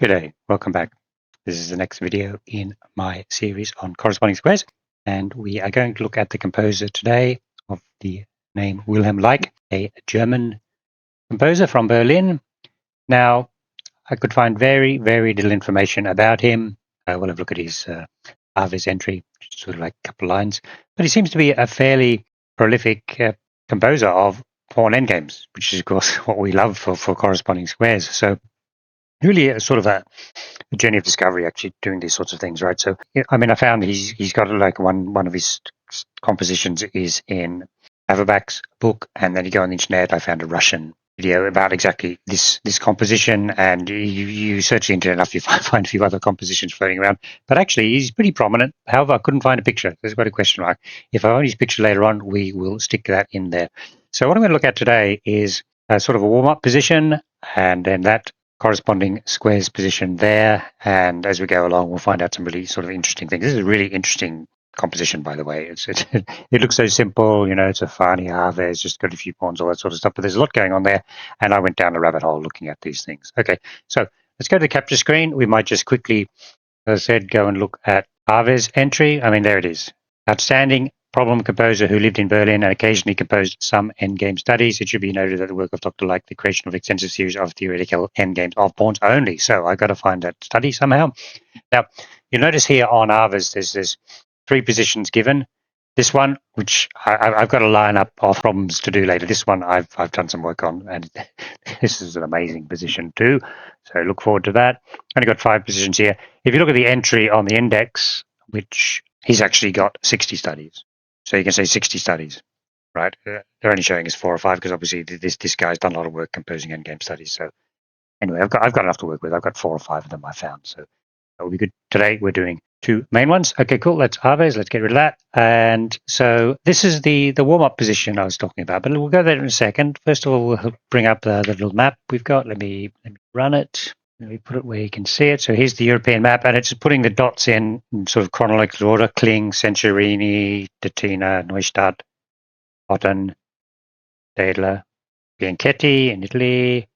Good day, welcome back. This is the next video in my series on corresponding squares, and we are going to look at the composer today of the name Wilhelm Leick, a German composer from Berlin. Now, I could find very little information about him. We'll have a look at his Aves entry, which is sort of like a couple of lines, but he seems to be a fairly prolific composer of pawn endgames, which is of course what we love for corresponding squares. So really a sort of a journey of discovery, actually doing these sorts of things, right? So, I mean, I found he's got like one of his compositions is in Averbach's book, and then you go on the internet, I found a Russian video about exactly this composition, and you search the internet enough, you find a few other compositions floating around. But actually, he's pretty prominent. However, I couldn't find a picture. There's quite a question mark. If I find his picture later on, we will stick that in there. So what I'm going to look at today is sort of a warm-up position, and then that corresponding squares position there, and as we go along we'll find out some really sort of interesting things. This is a really interesting composition, by the way. It looks so simple, you know, it's a Fani Ave, it's just got a few pawns, all that sort of stuff, but there's a lot going on there, and I went down a rabbit hole looking at these things. Okay, so let's go to the capture screen. We might just quickly, as I said, go and look at Ave's entry. I mean, there it is. Outstanding problem composer who lived in Berlin and occasionally composed some endgame studies. It should be noted that the work of Dr. Leick, the creation of extensive series of theoretical endgames of pawns only. So I got to find that study somehow. Now, you'll notice here on Aves, there's three positions given. This one, which I've got a lineup of problems to do later. This one I've done some work on, and this is an amazing position too. So look forward to that. Only got 5 positions here. If you look at the entry on the index, which he's actually got 60 studies. So you can say 60 studies, right? They're only showing us 4 or 5 because obviously this guy's done a lot of work composing endgame studies. So anyway, I've got enough to work with. I've got 4 or 5 of them I found. So that will be good. Today we're doing 2 main ones. Okay, cool. Let's Aves. Let's get rid of that. And so this is the warm-up position I was talking about, but we'll go there in a second. First of all, we'll bring up the little map we've got. Let me run it. Let me put it where you can see it. So here's the European map, and it's putting the dots in sort of chronological order: Kling, Centurini, Dettina, Neustadt, Otten, Daedler, Bianchetti in Italy,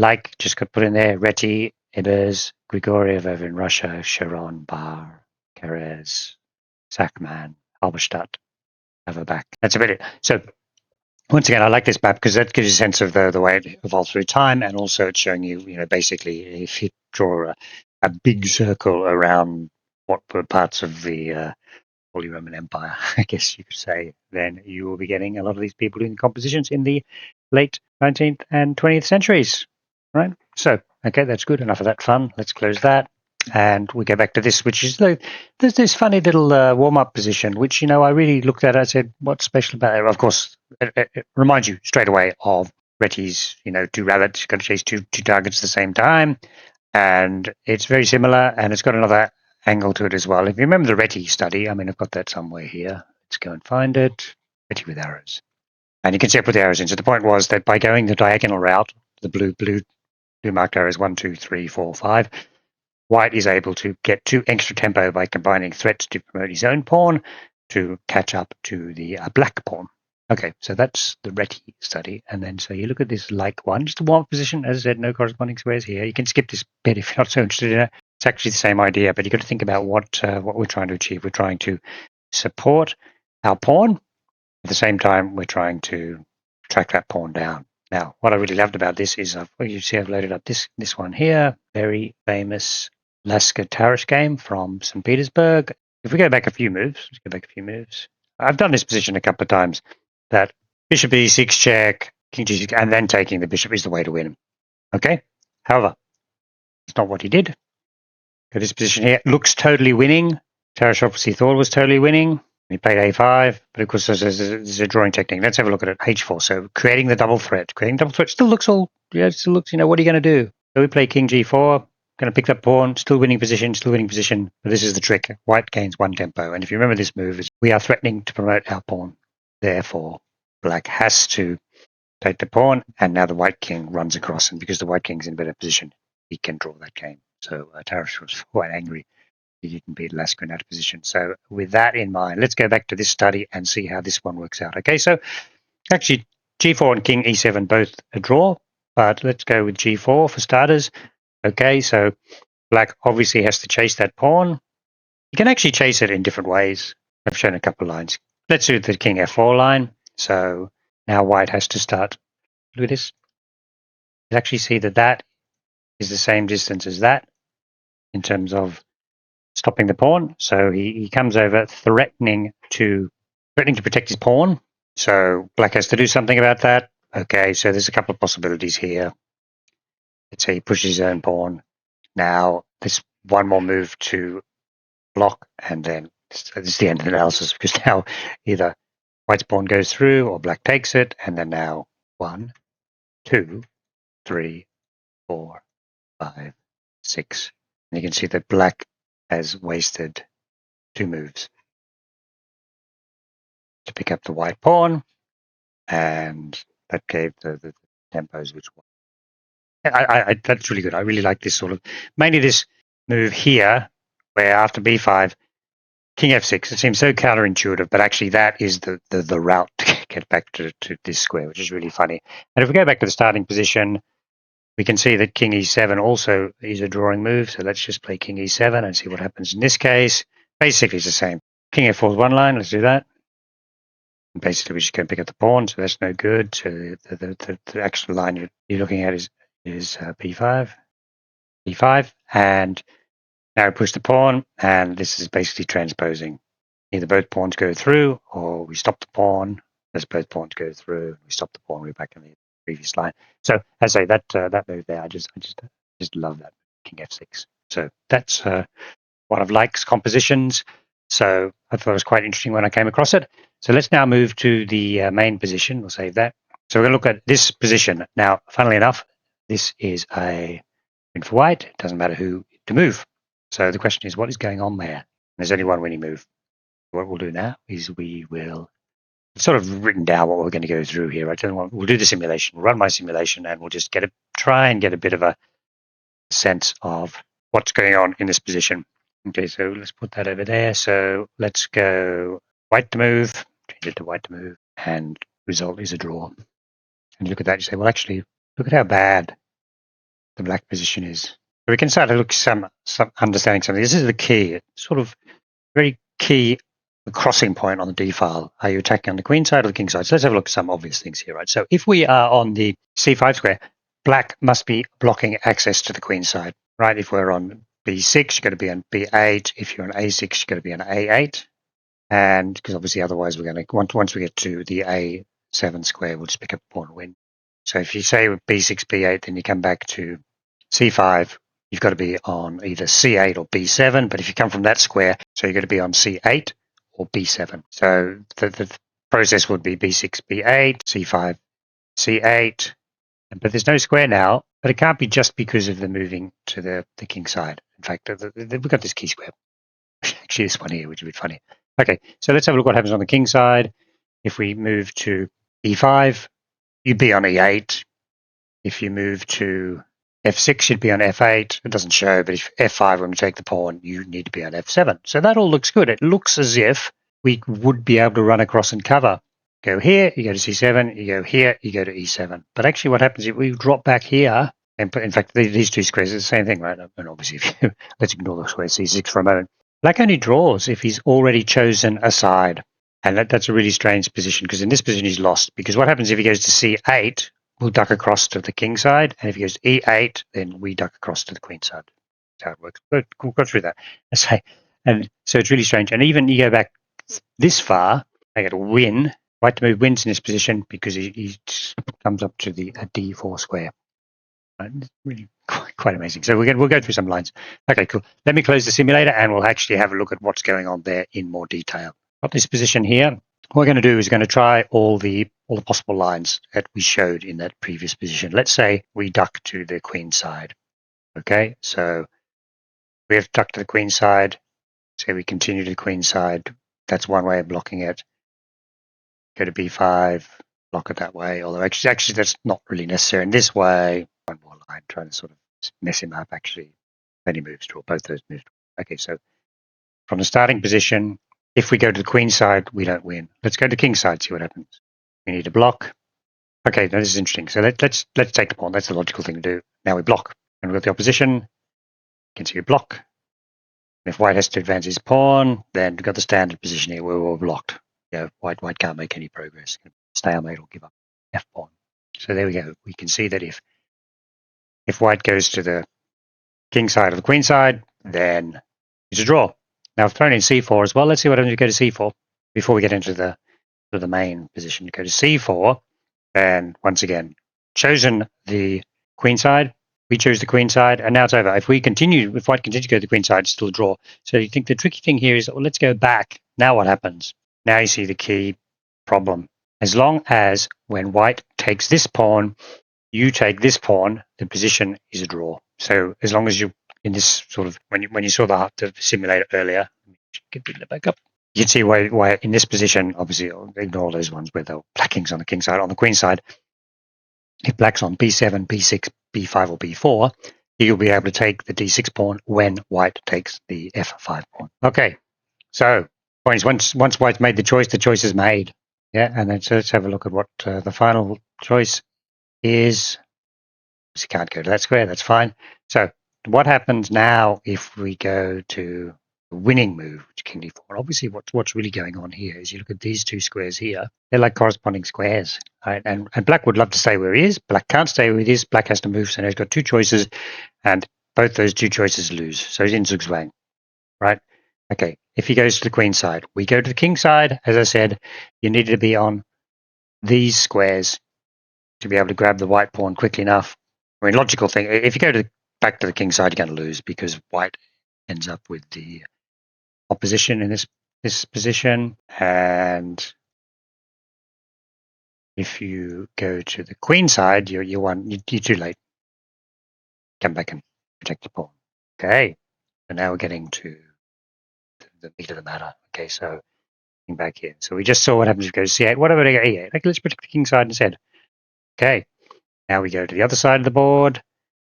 Leick, just got put in there, Reti, Ebers, Grigoriev over in Russia, Sharon, Bar, Kerez, Sackman, Halberstadt, Averbach. That's about it. So once again, I like this map because that gives you a sense of the way it evolves through time, and also it's showing you, you know, basically if you draw a big circle around what were parts of the Holy Roman Empire, I guess you could say, then you will be getting a lot of these people doing compositions in the late 19th and 20th centuries, right? So, okay, that's good. Enough of that fun. Let's close that. And we go back to this, which is there's this funny little warm-up position, which, you know, I really looked at. I said, what's special about it? Of course, it reminds you straight away of Reti's, you know, 2 rabbits, you've got to chase two targets at the same time. And it's very similar, and it's got another angle to it as well. If you remember the Reti study, I mean, I've got that somewhere here. Let's go and find it. Reti with arrows. And you can see I put the arrows in. So the point was that by going the diagonal route, the blue marked arrows 1, 2, 3, 4, 5, White is able to get 2 extra tempo by combining threats to promote his own pawn to catch up to the black pawn. Okay, so that's the Reti study. And then so you look at this Leick one, just a warm position. As I said, no corresponding squares here. You can skip this bit if you're not so interested in it. It's actually the same idea, but you've got to think about what we're trying to achieve. We're trying to support our pawn. At the same time, we're trying to track that pawn down. Now, what I really loved about this is, you see I've loaded up this one here, very famous Lasker-Tarrasch game from St. Petersburg. If we go back a few moves, I've done this position a couple of times, that bishop e6 check, king g6, and then taking the bishop is the way to win. Okay? However, it's not what he did. So this position here looks totally winning. Tarrasch obviously thought it was totally winning. He played a5, but of course there's a drawing technique. Let's have a look at it. h4. So creating the double threat. Still looks, you know, what are you going to do? So we play king g4, going to pick that pawn, still winning position. But this is the trick. White gains 1 tempo. And if you remember this move, we are threatening to promote our pawn. Therefore, black has to take the pawn, and now the white king runs across. And because the white king's in a better position, he can draw that game. So Tarrasch was quite angry. He didn't beat Lasker in that position. So with that in mind, let's go back to this study and see how this one works out. Okay, so actually g4 and king e7 both a draw, but let's go with g4 for starters. Okay, so black obviously has to chase that pawn. You can actually chase it in different ways. I've shown a couple of lines. Let's do the king f4 line. So now white has to start. Look at this. You actually see that that is the same distance as that in terms of stopping the pawn. So he comes over threatening to protect his pawn. So black has to do something about that. Okay, so there's a couple of possibilities here. Let's say he pushes his own pawn. Now there's one more move to block, and then this is the end of the analysis, because now either white's pawn goes through or black takes it, and then now 1, 2, 3, 4, 5, 6. And you can see that black has wasted 2 moves to pick up the white pawn, and that gave the tempos which won. That's really good. I really like this sort of, mainly this move here, where after b5, king f6, it seems so counterintuitive, but actually that is the route to get back to this square, which is really funny. And if we go back to the starting position, we can see that king e7 also is a drawing move. So let's just play king e7 and see what happens in this case. Basically, it's the same. King f4 is one line. Let's do that. And basically, we just go pick up the pawn, so that's no good. So the actual line you're looking at is b5, b5, and now push the pawn, and this is basically transposing. Either both pawns go through, or we stop the pawn. As both pawns go through, we stop the pawn. We're back in the previous line. So as I say, that move there, I just love that, king f6. So that's one of Leick's compositions. So I thought it was quite interesting when I came across it. So let's now move to the main position. We'll save that. So we're going to look at this position now. Funnily enough, this is a win for white. It doesn't matter who to move. So the question is, what is going on there? There's only one winning move. What we'll do now is we will sort of written down what we're going to go through here. We'll do the simulation. We'll run my simulation, and we'll just try and get a bit of a sense of what's going on in this position. Okay, so let's put that over there. So let's go white to move, change it to white to move, and result is a draw. And you look at that, you say, well, actually, look at how bad the black position is. So we can start to look some understanding something. This is the key. It's sort of very key crossing point on the D file. Are you attacking on the queen side or the king side? So let's have a look at some obvious things here, right? So if we are on the C5 square, black must be blocking access to the queen side, right? If we're on B6, you've got to be on B8. If you're on A6, you've got to be on A8. And because obviously otherwise we're going to, once we get to the A7 square, we'll just pick up a pawn and win. So if you say with B6, B8, then you come back to C5, you've got to be on either C8 or B7. But if you come from that square, so you've got to be on C8 or B7. So the process would be B6, B8, C5, C8. But there's no square now, but it can't be just because of the moving to the king side. In fact, we've got this key square. Actually, this one here, which would be funny. Okay, so let's have a look what happens on the king side. If we move to E5, you'd be on E8. If you move to F6, you'd be on F8. It doesn't show, but if F5, when we take the pawn, you need to be on F7. So that all looks good. It looks as if we would be able to run across and cover. Go here, you go to C7, you go here, you go to E7. But actually what happens if we drop back here, and in fact, these two squares are the same thing, right? And obviously, let's ignore the square C6 for a moment. Black only draws if he's already chosen a side. And that's a really strange position, because in this position he's lost. Because what happens if he goes to C8, we'll duck across to the king side. And if he goes to E8, then we duck across to the queen side. That's how it works. But we'll go through that. And so it's really strange. And even you go back this far, I get a win. White to move wins in this position because he comes up to the D4 square. It's really quite amazing. So we'll go through some lines. Okay, cool. Let me close the simulator and we'll actually have a look at what's going on there in more detail. Got this position here. What we're going to do is going to try all the possible lines that we showed in that previous position. Let's say we duck to the queen side. Okay, so we have ducked to the queen side. Say we continue to the queen side. That's one way of blocking it. Go to B5, block it that way. Although actually that's not really necessary in this way. One more line, trying to sort of mess him up. Actually, then he moves to both those moves. Okay, so from the starting position, if we go to the queen side, we don't win. Let's go to the king side, see what happens. We need to block. Okay, now this is interesting. So let's take the pawn. That's the logical thing to do. Now we block. And with the opposition, you can see we block. If white has to advance his pawn, then we've got the standard position here where we're blocked. White can't make any progress. Stalemate or give up f pawn. So there we go. We can see that if white goes to the king side or the queen side, then it's a draw. Now I've thrown in c4 as well. Let's see what happens if we go to c4 before we get into the main position. Go to c4, and once again, chosen the queen side. We chose the queen side, and now it's over. If white continues to go to the queen side, it's still a draw. So you think the tricky thing here is, well, let's go back. Now what happens? Now you see the key problem. As long as when white takes this pawn, you take this pawn, the position is a draw. So as long as you in this sort of when you saw the simulator earlier, get it back up. You can see why in this position, obviously, ignore those ones where the black king's on the king side. On the queen side, if black's on b7, b6, b5, or b4, you'll be able to take the d6 pawn when white takes the f5 pawn. Okay, so points. Once white's made the choice is made. Yeah, and then so let's have a look at what the final choice is. You can't go to that square. That's fine. So what happens now if we go to the winning move, which king d4? Obviously, what's really going on here is you look at these two squares here. They're like corresponding squares, right? And black would love to stay where he is. Black can't stay where he is. Black has to move. So now he's got two choices, and both those two choices lose. So he's in Zugzwang, right? Okay. If he goes to the queen side, we go to the king side. As I said, you need to be on these squares to be able to grab the white pawn quickly enough. I mean, logical thing. If you go back to the king side, you're going to lose because white ends up with the opposition in this position. And if you go to the queen side, you're too late. Come back and protect the pawn. Okay. So now we're getting to the meat of the matter. Okay, so back here. So we just saw what happens if you go to c8. What about e8? Okay, let's protect the king side instead. Okay. Now we go to the other side of the board.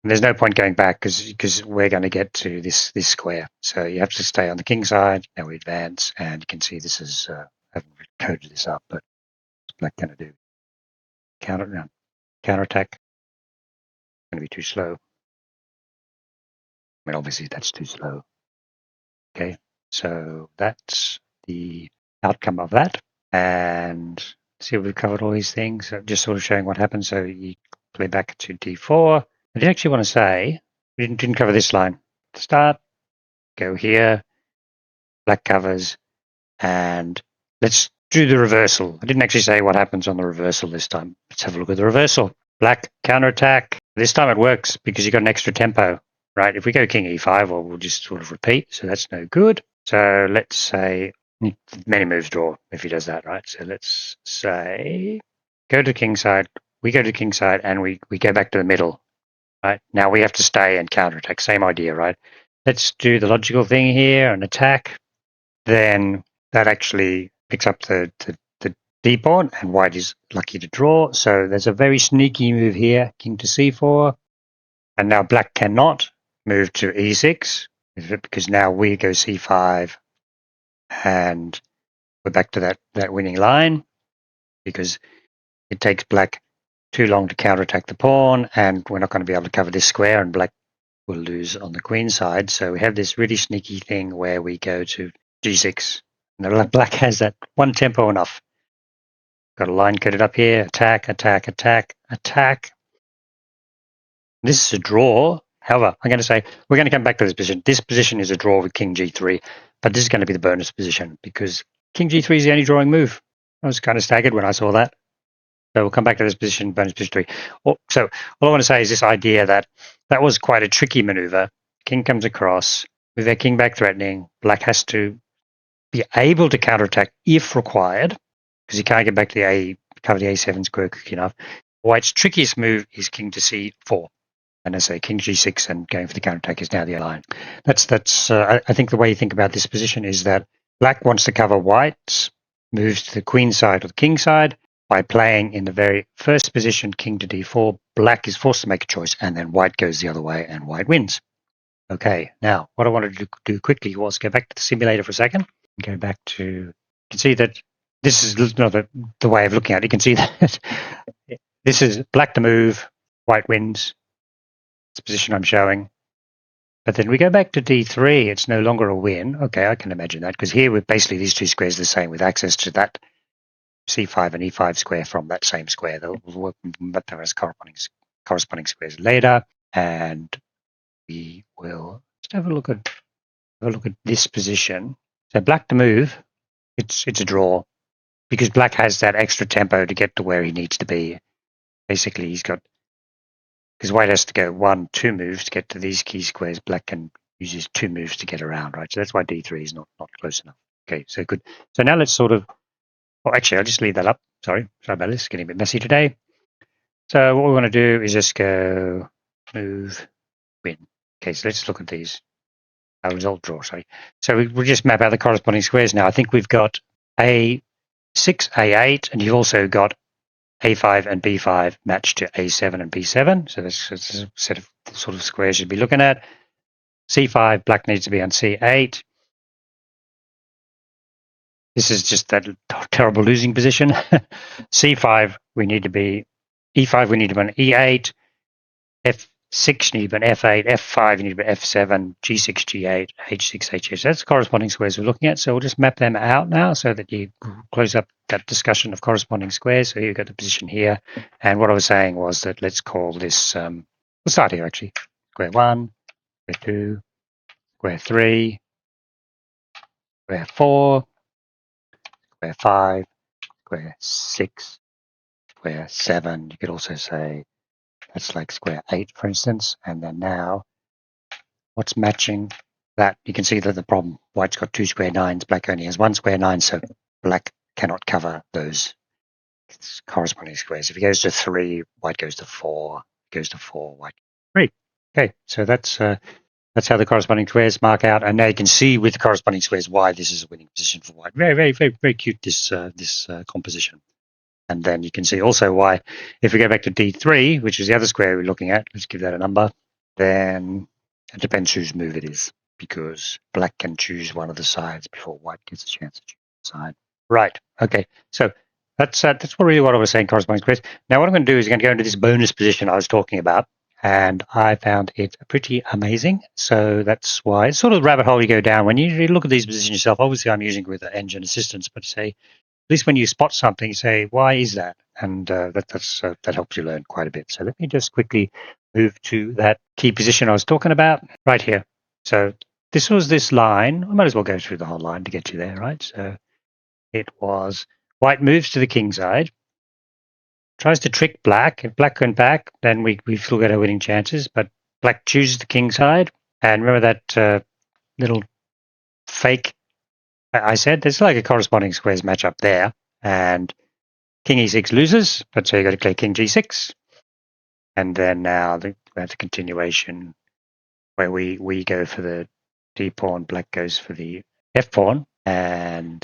And there's no point going back because we're going to get to this square. So you have to stay on the king side. Now we advance, and you can see this is I haven't coded this up, but what's black going to do? Counterattack. Going to be too slow. I mean, obviously that's too slow. Okay, so that's the outcome of that. And see if we've covered all these things. So just sort of showing what happens. So you play back to d4. I did actually want to say, we didn't cover this line. Start, go here, black covers, and let's do the reversal. I didn't actually say what happens on the reversal this time. Let's have a look at the reversal. Black counterattack. This time it works because you've got an extra tempo, right? If we go king e5, well, we'll just sort of repeat, so that's no good. So let's say many moves draw if he does that, right? So let's say go to king side. We go to king side, and we go back to the middle. Right? Now we have to stay and counterattack. Same idea, right? Let's do the logical thing here and attack. Then that actually picks up the d pawn, and white is lucky to draw. So there's a very sneaky move here, king to c4. And now black cannot move to e6 because now we go c5, and we're back to that winning line because it takes black too long to counterattack the pawn, and we're not going to be able to cover this square, and black will lose on the queen side. So we have this really sneaky thing where we go to g6. And black has that one tempo enough. Got a line coded up here. Attack, attack, attack, attack. This is a draw. However, I'm going to say we're going to come back to this position. This position is a draw with king g3, but this is going to be the bonus position because king g3 is the only drawing move. I was kind of staggered when I saw that. So we'll come back to this position, bonus position 3. So all I want to say is this idea that was quite a tricky maneuver. King comes across with their king back threatening. Black has to be able to counterattack if required because he can't get back to cover the a7 square quick enough. White's trickiest move is king to c4. And I say king g6 and going for the counterattack is now the line. That's I think the way you think about this position is that black wants to cover white's moves to the queen side or the king side. By playing in the very first position, king to d4, black is forced to make a choice, and then white goes the other way, and white wins. Okay, now what I wanted to do quickly was go back to the simulator for a second. Go back to, you can see that this is not the way of looking at it. You can see that this is black to move, white wins. the position I'm showing. But then we go back to d3, it's no longer a win. Okay, I can imagine that, because here with basically these two squares are the same with access to that c5 and e5 square from that same square. They'll work, but there is corresponding squares later, and we will just have a look at this position. So black to move, it's a draw, because black has that extra tempo to get to where he needs to be. Basically, he's got, because white has to go 1-2 moves to get to these key squares. Black can use his 2 moves to get around, right? So that's why d3 is not close enough. Okay, so good. So now let's sort of, oh, actually, I'll just leave that up. Sorry about this, getting a bit messy today. So what we're going to do is just go move, win. Okay, so let's look at these. Our result draw, sorry. So we'll just map out the corresponding squares now. I think we've got A6, A8, and you've also got A5 and B5 matched to A7 and B7. So that's a set of sort of squares you'd be looking at. C5, black needs to be on C8. This is just that terrible losing position. C5, we need to be, E5, we need to be on E8. F6, you need to be on F8. F5, you need to be F7. G6, G8, H6, H8. So that's the corresponding squares we're looking at. So we'll just map them out now so that you close up that discussion of corresponding squares. So you've got the position here. And what I was saying was that let's call this, we'll start here actually. Square 1, square 2, square 3, square 4, square 5, square 6, square 7. You could also say that's like square 8, for instance. And then now, what's matching that? You can see that the problem, white's got 2 square 9s, black only has 1 square 9, so black cannot cover those corresponding squares. If he goes to 3, white goes to 4. Goes to 4, white 3. Okay, so that's how the corresponding squares mark out. And now you can see with the corresponding squares why this is a winning position for white. Very, very, very, very cute, this composition. And then you can see also why, if we go back to D3, which is the other square we're looking at, let's give that a number, then it depends whose move it is, because black can choose one of the sides before white gets a chance to choose the side. Right, okay, so that's really what I was saying, corresponding squares. Now what I'm going to do is I'm going to go into this bonus position I was talking about, and I found it pretty amazing. So that's why it's sort of the rabbit hole you go down when you look at these positions yourself. Obviously, I'm using it with engine assistance, but say, at least when you spot something, you say, why is that? And that helps you learn quite a bit. So let me just quickly move to that key position I was talking about right here. So this was this line. I might as well go through the whole line to get you there, right? So it was white moves to the king side, tries to trick black. If black went back, then we still get our winning chances, but black chooses the king side. And remember that little fake I said? There's like a corresponding squares match up there. And king e6 loses, but so you got to play king g6. And then now that's a continuation where we go for the d pawn, black goes for the f pawn. And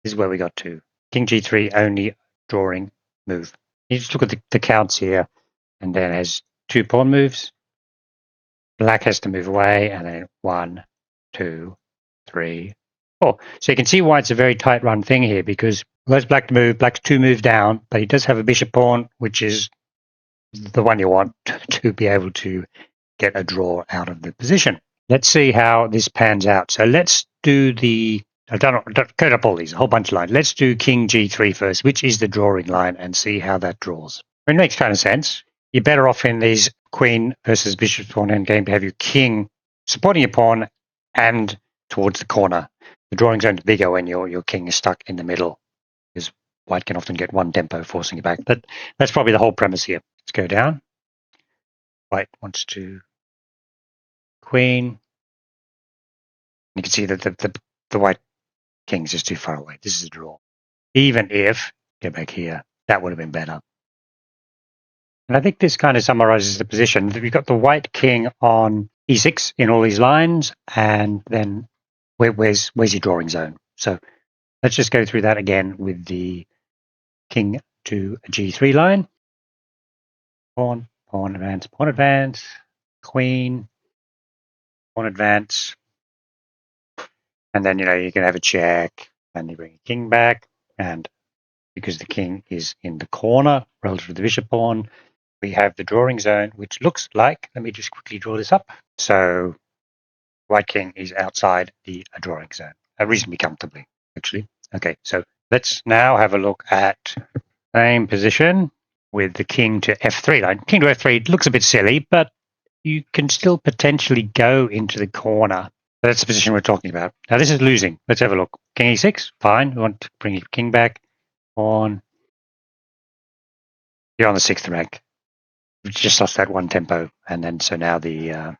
this is where we got to. King g3, only drawing move. You just look at the counts here, and then it has 2 pawn moves. Black has to move away, and then 1, 2, 3, 4. So you can see why it's a very tight run thing here, because allows black to move, black's 2 moves down, but he does have a bishop pawn, which is the one you want to be able to get a draw out of the position. Let's see how this pans out. So let's do I've cut up all these, a whole bunch of lines. Let's do king g3 first, which is the drawing line, and see how that draws. It makes kind of sense. You're better off in these queen versus bishop pawn endgame to have your king supporting your pawn and towards the corner. The drawing zone's bigger when your king is stuck in the middle, because white can often get one tempo forcing it back. But that's probably the whole premise here. Let's go down. White wants to queen. You can see that the white king is just too far away. This is a draw. Even if, go back here, that would have been better. And I think this kind of summarizes the position. We've got the white king on e6 in all these lines, and then where's your drawing zone? So let's just go through that again with the king to g3 line. Pawn, pawn advance, queen, pawn advance. And then, you can have a check, and you bring a king back, and because the king is in the corner relative to the bishop pawn, we have the drawing zone, which looks like, let me just quickly draw this up. So white king is outside the drawing zone, reasonably comfortably, actually. Okay, so let's now have a look at same position with the king to f3 line. King to f3 looks a bit silly, but you can still potentially go into the corner. That's the position we're talking about. Now this is losing. Let's have a look. King e6, fine. We want to bring your king back on. You're on the 6th rank. You just lost that one tempo, and then so now the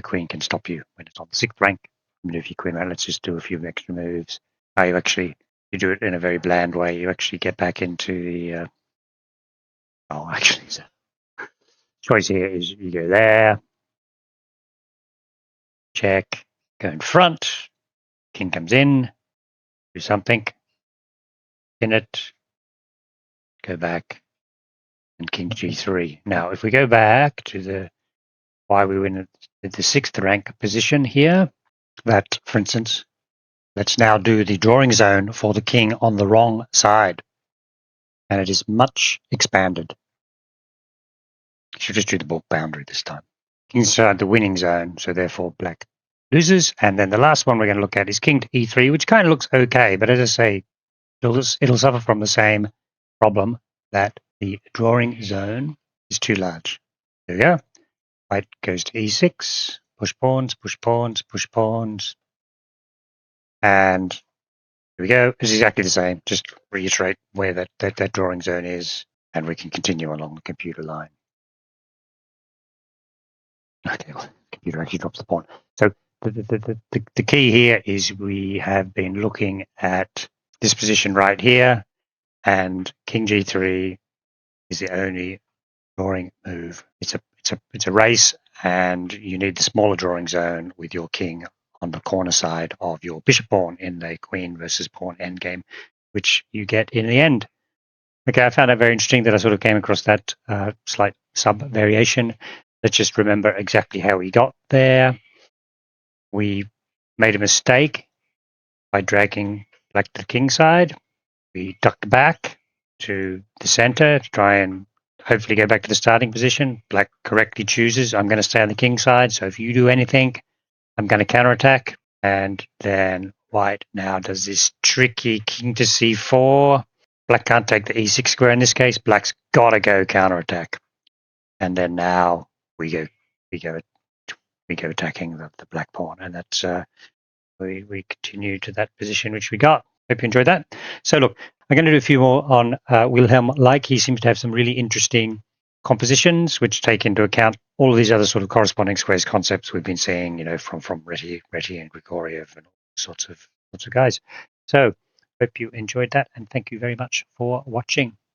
queen can stop you when it's on the 6th rank. Move your queen around. Let's just do a few extra moves. You do it in a very bland way. You actually get back into the. The choice here is you go there, check, go in front. King comes in, do something, pin it, go back, and king g3. Now, if we go back to the why we win at the 6th rank position here, that, for instance, let's now do the drawing zone for the king on the wrong side. And it is much expanded. Should just do the bulk boundary this time. King's inside the winning zone, so therefore black loses. And then the last one we're going to look at is king to e3, which kind of looks okay, but as I say, it'll suffer from the same problem that the drawing zone is too large. There we go. White goes to e6, push pawns, push pawns, push pawns. And here we go. It's exactly the same. Just reiterate where that drawing zone is, and we can continue along the computer line. Okay, well, the computer actually drops the pawn. So the key here is we have been looking at this position right here, and king g3 is the only drawing move. It's a race, and you need the smaller drawing zone with your king on the corner side of your bishop pawn in the queen versus pawn endgame, which you get in the end. Okay, I found that very interesting that I sort of came across that slight sub variation. Let's just remember exactly how we got there. We made a mistake by dragging black to the king side. We ducked back to the center to try and hopefully go back to the starting position. Black correctly chooses, I'm going to stay on the king side, so if you do anything, I'm going to counterattack. And then white now does this tricky king to c4. Black can't take the e6 square in this case. Black's got to go counterattack. And then now we go attacking the black pawn, and that's we continue to that position which we got. Hope you enjoyed that. So look, I'm going to do a few more on Wilhelm Leick. He seems to have some really interesting compositions which take into account all of these other sort of corresponding squares concepts we've been seeing, from Reti and Grigoriev and all sorts of guys. So hope you enjoyed that, and thank you very much for watching.